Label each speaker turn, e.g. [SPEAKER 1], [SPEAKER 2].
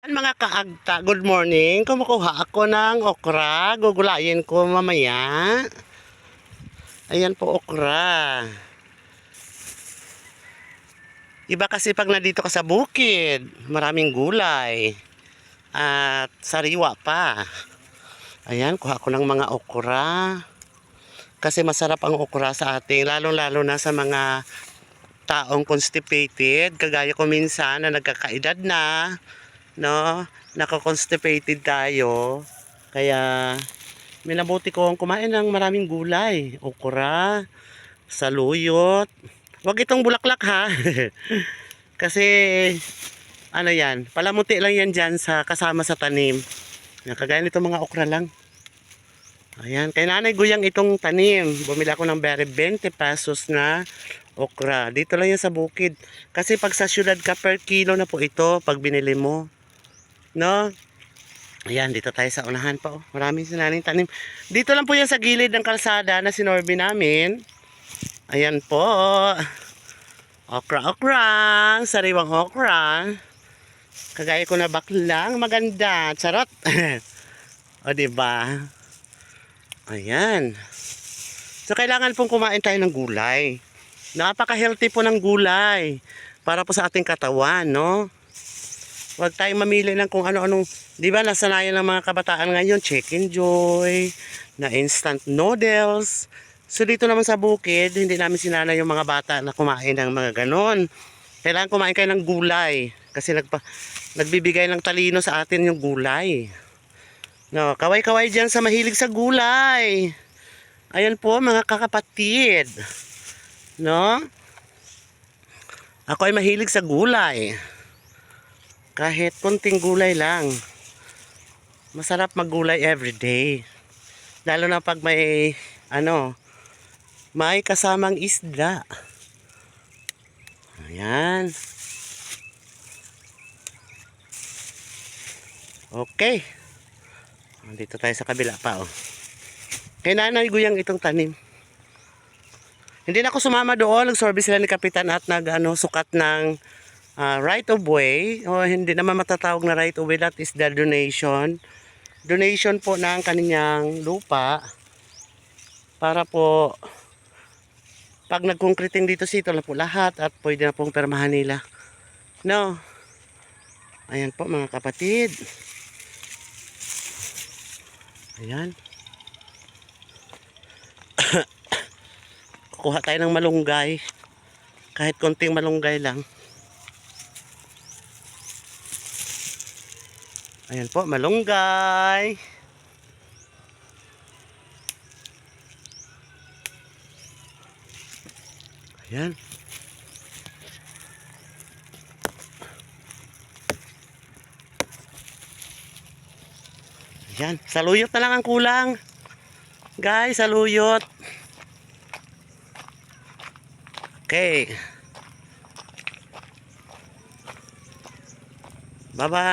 [SPEAKER 1] Mga kaagta, good morning. Kumukuha ako ng okra. Gugulayin ko mamaya. Ayan po okra. Iba kasi pag nandito ka sa bukid, maraming gulay. At sariwa pa. Ayan, kuha ko ng mga okra. Kasi masarap ang okra sa ating, lalo-lalo na sa mga taong constipated. Kagaya ko minsan na nagkakaedad na. No, nako-constipated tayo. Kaya minabuti kong kumain ng maraming gulay, okra, saluyot. Huwag itong bulaklak ha. Kasi ano yan, palamuti lang yan dyan sa kasama sa tanim. Kagaya nito mga okra lang. Ayan, kay Nanay Guyang itong tanim. Bumili ako ng bere 20 pesos na okra. Dito lang yan sa bukid. Kasi pag sa syudad ka per kilo na po ito pag binili mo. No? Ayan, dito tayo sa unahan pa. Oh. Maraming sinaning tanim. Dito lang po yan sa gilid ng kalsada na sinorbe namin. Ayan po. Okra-okra. Sariwang okra. Kagaya ko na baklang. Maganda. Charot. O, diba? Ayan. So, kailangan pong kumain tayo ng gulay. Napaka-healthy po ng gulay. Para po sa ating katawan, no? Huwag tayong mamili ng kung ano-anong, di ba nasanayan ng mga kabataan ngayon, Chicken Joy, na instant noodles. So dito naman sa bukid, hindi namin sinana yung mga bata na kumain ng mga ganon. Kailangan kumain kayo ng gulay. Kasi nagbibigay ng talino sa atin yung gulay. No, kaway-kaway dyan sa mahilig sa gulay. Ayan po mga kakapatid. No? Ako ay mahilig sa gulay. Kahit kunting gulay lang. Masarap maggulay everyday. Lalo na pag may may kasamang isda. Ayan. Okay. Dito tayo sa kabila pa oh. Kay Nanay Guyang itong tanim. Hindi na ako sumama doon. Nagsorbe sila ni Kapitan at sukat ng right of way, o hindi naman matatawag na right of way, that is the donation po ng kaninyang lupa para po pag nagkongkriting dito sito na po lahat at pwede na pong permahan nila, no? Ayan po mga kapatid, ayan. Kukuha tayo ng malunggay, kahit konting malunggay lang. Ayan po, malunggay. Ayan. Ayan, saluyot na lang ang kulang. Guys, saluyot. Okay. Bye-bye.